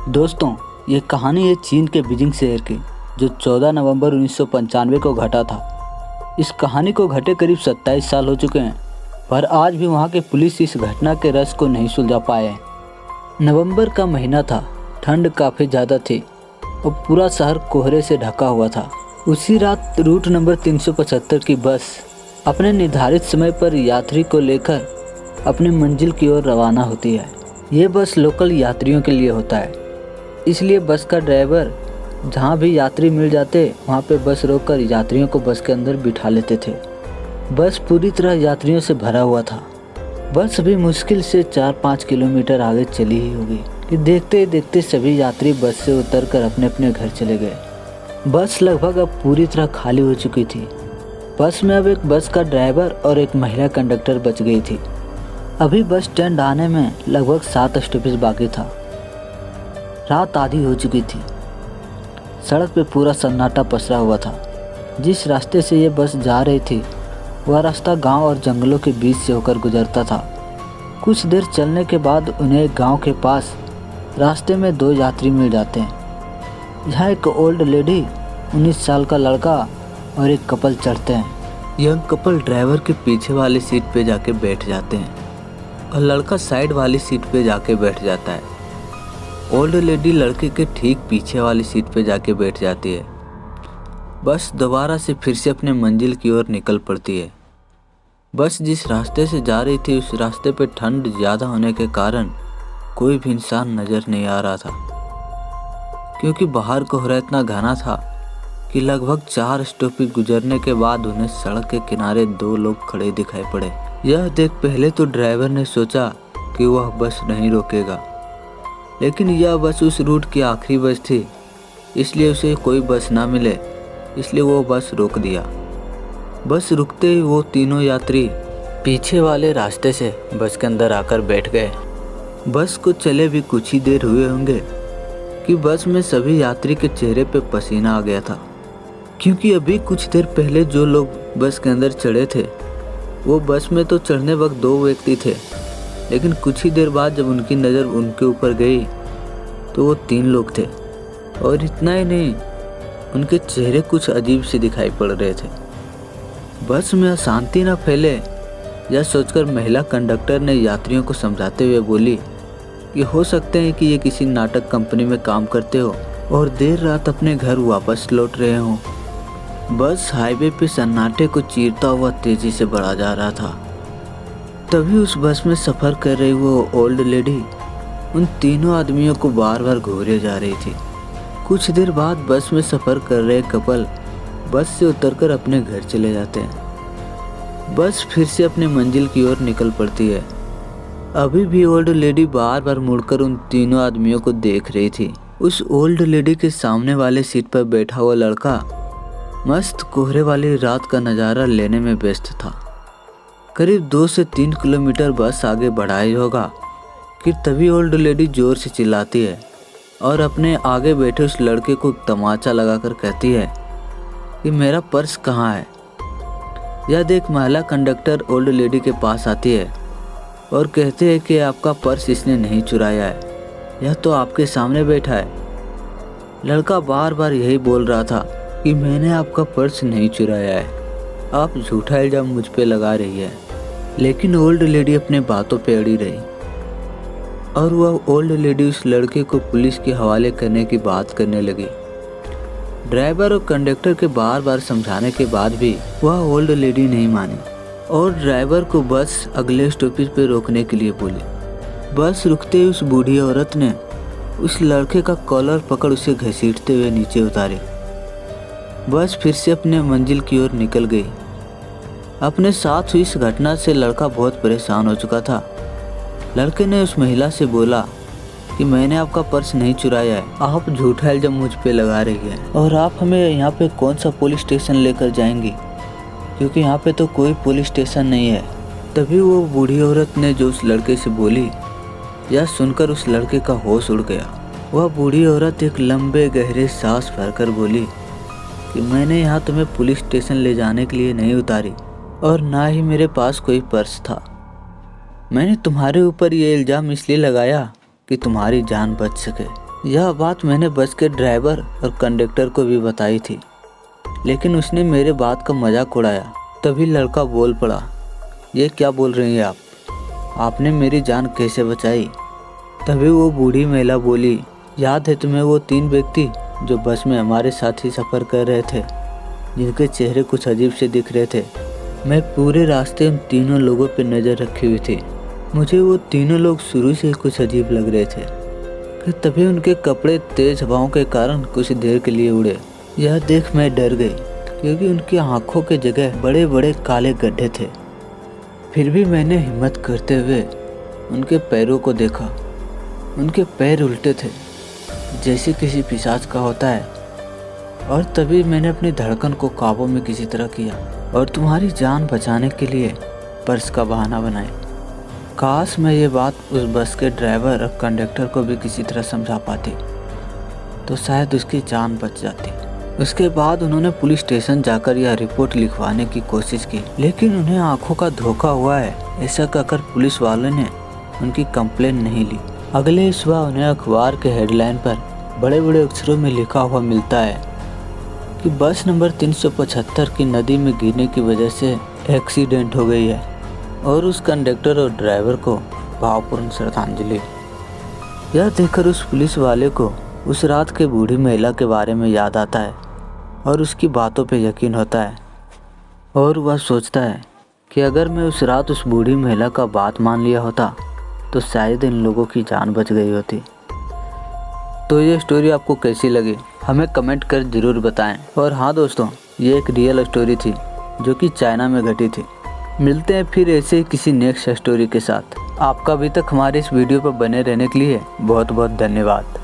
दोस्तों, ये कहानी है चीन के बीजिंग शहर की, जो 14 नवंबर 1995 को घटा था। इस कहानी को घटे करीब 27 साल हो चुके हैं, पर आज भी वहाँ के पुलिस इस घटना के रहस्य को नहीं सुलझा पाए हैं। नवंबर का महीना था, ठंड काफ़ी ज़्यादा थी और पूरा शहर कोहरे से ढका हुआ था। उसी रात रूट नंबर 375 की बस अपने निर्धारित समय पर यात्री को लेकर अपनी मंजिल की ओर रवाना होती है। ये बस लोकल यात्रियों के लिए होता है, इसलिए बस का ड्राइवर जहाँ भी यात्री मिल जाते वहाँ पे बस रोककर यात्रियों को बस के अंदर बिठा लेते थे। बस पूरी तरह यात्रियों से भरा हुआ था। बस अभी मुश्किल से 4-5 किलोमीटर आगे चली ही होगी कि देखते ही देखते सभी यात्री बस से उतरकर अपने अपने घर चले गए। बस लगभग अब पूरी तरह खाली हो चुकी थी। बस में अब एक बस का ड्राइवर और एक महिला कंडक्टर बच गई थी। अभी बस स्टैंड आने में लगभग 7 स्टॉपेज बाकी था। रात आधी हो चुकी थी। सड़क पे पूरा सन्नाटा पसरा हुआ था। जिस रास्ते से ये बस जा रही थी वह रास्ता गांव और जंगलों के बीच से होकर गुजरता था। कुछ देर चलने के बाद उन्हें एक गांव के पास रास्ते में 2 यात्री मिल जाते हैं। यहाँ एक ओल्ड लेडी, 19 साल का लड़का और एक कपल चढ़ते हैं। यंग कपल ड्राइवर के पीछे वाली सीट पे जाके बैठ जाते हैं और लड़का साइड वाली सीट पे जाके बैठ जाता है। ओल्ड लेडी लड़के के ठीक पीछे वाली सीट पे जाके बैठ जाती है। बस दोबारा से फिर से अपने मंजिल की ओर निकल पड़ती है। बस जिस रास्ते से जा रही थी उस रास्ते पे ठंड ज़्यादा होने के कारण कोई भी इंसान नज़र नहीं आ रहा था, क्योंकि बाहर कोहरा इतना घना था कि लगभग 4 स्टॉपेज गुजरने के बाद उन्हें सड़क के किनारे 2 लोग खड़े दिखाई पड़े। यह देख पहले तो ड्राइवर ने सोचा कि वह बस नहीं रोकेगा, लेकिन यह बस उस रूट की आखिरी बस थी, इसलिए उसे कोई बस ना मिले, इसलिए वो बस रोक दिया। बस रुकते ही वो तीनों यात्री पीछे वाले रास्ते से बस के अंदर आकर बैठ गए। बस को चले भी कुछ ही देर हुए होंगे कि बस में सभी यात्री के चेहरे पे पसीना आ गया था, क्योंकि अभी कुछ देर पहले जो लोग बस के अंदर चढ़े थे वो बस में तो चढ़ने वक्त 2 व्यक्ति थे, लेकिन कुछ ही देर बाद जब उनकी नज़र उनके ऊपर गई तो वो 3 लोग थे। और इतना ही नहीं, उनके चेहरे कुछ अजीब से दिखाई पड़ रहे थे। बस में अशांति न फैले यह सोचकर महिला कंडक्टर ने यात्रियों को समझाते हुए बोली कि हो सकते हैं कि ये किसी नाटक कंपनी में काम करते हो और देर रात अपने घर वापस लौट रहे हों। बस हाईवे पे सन्नाटे को चीरता हुआ तेजी से बढ़ा जा रहा था। तभी उस बस में सफ़र कर रही वो ओल्ड लेडी उन तीनों आदमियों को बार बार घूरे जा रही थी। कुछ देर बाद बस में सफ़र कर रहे कपल बस से उतरकर अपने घर चले जाते हैं। बस फिर से अपने मंजिल की ओर निकल पड़ती है। अभी भी ओल्ड लेडी बार बार मुड़कर उन तीनों आदमियों को देख रही थी। उस ओल्ड लेडी के सामने वाले सीट पर बैठा हुआ लड़का मस्त कोहरे वाली रात का नज़ारा लेने में व्यस्त था। करीब 2 से 3 किलोमीटर बस आगे बढ़ाई होगा कि तभी ओल्ड लेडी जोर से चिल्लाती है और अपने आगे बैठे उस लड़के को तमाचा लगाकर कहती है कि मेरा पर्स कहाँ है। यह देख महिला कंडक्टर ओल्ड लेडी के पास आती है और कहती है कि आपका पर्स इसने नहीं चुराया है, यह तो आपके सामने बैठा है। लड़का बार बार यही बोल रहा था कि मैंने आपका पर्स नहीं चुराया है, आप झूठा इल्जाम मुझ पे लगा रही है। लेकिन ओल्ड लेडी अपने बातों पे अड़ी रही और वह ओल्ड लेडी उस लड़के को पुलिस के हवाले करने की बात करने लगी। ड्राइवर और कंडक्टर के बार बार समझाने के बाद भी वह ओल्ड लेडी नहीं मानी और ड्राइवर को बस अगले स्टॉपेज पे रोकने के लिए बोली। बस रुकते ही उस बूढ़ी औरत ने उस लड़के का कॉलर पकड़ उसे घसीटते हुए नीचे उतारे। बस फिर से अपने मंजिल की ओर निकल गई। अपने साथ हुई इस घटना से लड़का बहुत परेशान हो चुका था। लड़के ने उस महिला से बोला कि मैंने आपका पर्स नहीं चुराया है, आप झूठा इल्जाम मुझ पे लगा रही है और आप हमें यहाँ पे कौन सा पुलिस स्टेशन लेकर जाएंगी, क्योंकि यहाँ पे तो कोई पुलिस स्टेशन नहीं है। तभी वो बूढ़ी औरत ने जो उस लड़के से बोली, यह सुनकर उस लड़के का होश उड़ गया। वह बूढ़ी औरत एक लंबे गहरे सांस भरकर बोली कि मैंने यहाँ तुम्हें पुलिस स्टेशन ले जाने के लिए नहीं उतारी और ना ही मेरे पास कोई पर्स था। मैंने तुम्हारे ऊपर ये इल्ज़ाम इसलिए लगाया कि तुम्हारी जान बच सके। यह बात मैंने बस के ड्राइवर और कंडक्टर को भी बताई थी, लेकिन उसने मेरे बात का मजाक उड़ाया। तभी लड़का बोल पड़ा, ये क्या बोल रही हैं आप? आपने मेरी जान कैसे बचाई? तभी वो बूढ़ी महिला बोली, याद है तुम्हें वो 3 व्यक्ति जो बस में हमारे साथ ही सफ़र कर रहे थे, जिनके चेहरे कुछ अजीब से दिख रहे थे? मैं पूरे रास्ते उन तीनों लोगों पर नज़र रखी हुई थी। मुझे वो तीनों लोग शुरू से ही कुछ अजीब लग रहे थे कि तभी उनके कपड़े तेज हवाओं के कारण कुछ देर के लिए उड़े। यह देख मैं डर गई, क्योंकि उनकी आंखों के जगह बड़े बड़े काले गड्ढे थे। फिर भी मैंने हिम्मत करते हुए उनके पैरों को देखा। उनके पैर उल्टे थे, जैसे किसी पिशाच का होता है। और तभी मैंने अपनी धड़कन को काबू में किसी तरह किया और तुम्हारी जान बचाने के लिए पर्स का बहाना बनाया। काश मैं ये बात उस बस के ड्राइवर और कंडक्टर को भी किसी तरह समझा पाती, तो शायद उसकी जान बच जाती। उसके बाद उन्होंने पुलिस स्टेशन जाकर यह रिपोर्ट लिखवाने की कोशिश की, लेकिन उन्हें आंखों का धोखा हुआ है ऐसा कहकर पुलिस वालों ने उनकी कंप्लेन नहीं ली। अगले सुबह उन्हें अखबार के हेडलाइन पर बड़े बड़े अक्षरों में लिखा हुआ मिलता है कि बस नंबर 375 की नदी में गिरने की वजह से एक्सीडेंट हो गई है, और उस कंडक्टर और ड्राइवर को भावपूर्ण श्रद्धांजलि। यह देखकर उस पुलिस वाले को उस रात के बूढ़ी महिला के बारे में याद आता है और उसकी बातों पे यकीन होता है, और वह सोचता है कि अगर मैं उस रात उस बूढ़ी महिला का बात मान लिया होता तो शायद इन लोगों की जान बच गई होती। तो ये स्टोरी आपको कैसी लगी हमें कमेंट कर ज़रूर बताएं। और हाँ दोस्तों, ये एक रियल स्टोरी थी जो कि चाइना में घटी थी। मिलते हैं फिर ऐसे ही किसी नेक्स्ट स्टोरी के साथ। आपका अभी तक हमारे इस वीडियो पर बने रहने के लिए बहुत बहुत धन्यवाद।